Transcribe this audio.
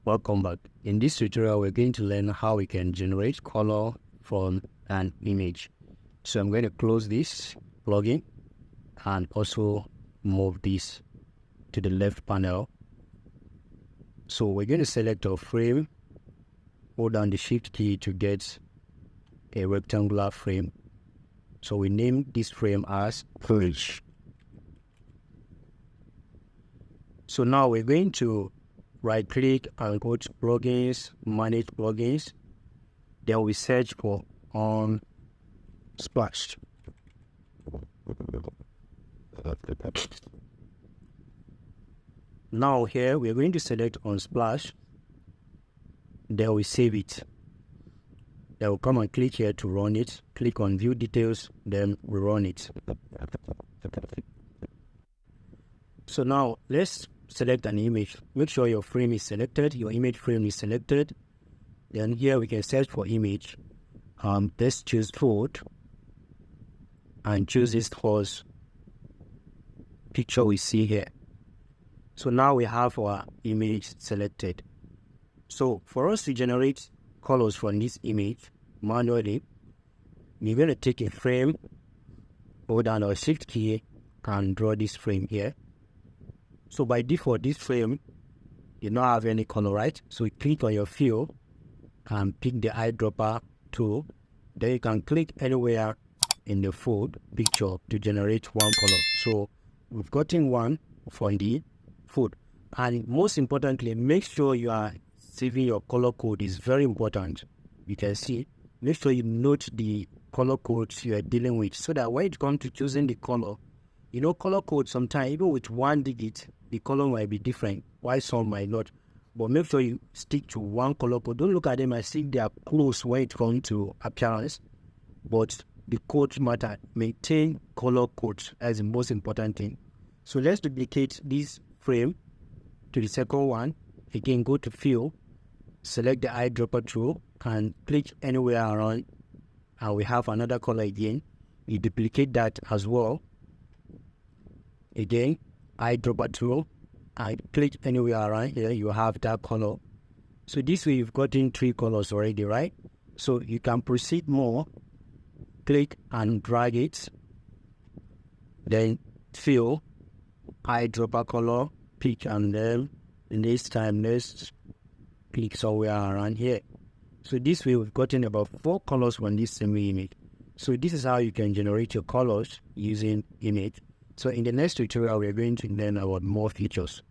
Welcome back. In this tutorial, we're going to learn how we can generate color from an image. So I'm going to close this plugin and also move this to the left panel. So we're going to select our frame, hold down the shift key to get a rectangular frame. So we name this frame as page. So now we're going to right click and go to plugins, manage plugins. Then we search for Splash. Now here we're going to select Unsplash. Then we save it. Then we'll come and click here to run it. Click on view details, then we run it. So now let's select an image. Make sure your frame is selected, your image frame is selected. Then here we can search for image. Let's choose food and choose this first picture we see here. So now we have our image selected. So for us to generate colors from this image manually, we're going to take a frame, hold down our shift key and draw this frame here. So by default, this frame did not have any color, right? So you click on your fill and pick the eyedropper tool. Then you can click anywhere in the food picture to generate one color. So we've gotten one for the food. And most importantly, make sure you are saving your color code. Is very important. You can see, make sure you note the color codes you are dealing with so that when it comes to choosing the color, you know, color code sometimes, even with one digit, the color might be different, while some might not. But make sure you stick to one color code. Don't look at them and see they are close when it comes to appearance, but the codes matter. Maintain color codes as the most important thing. So let's duplicate this frame to the second one. Again, go to fill, select the eyedropper tool, and click anywhere around, and we have another color again. You duplicate that as well. Again, eyedropper tool, and click anywhere around here, you have that color. So this way you've gotten 3 colors already, right? So you can proceed more, click and drag it, then fill, eyedropper color, pick, and then next time let's click somewhere around here. So this way we've gotten about 4 colors from this same image. So this is how you can generate your colors using image. So in the next tutorial, we're going to learn about more features.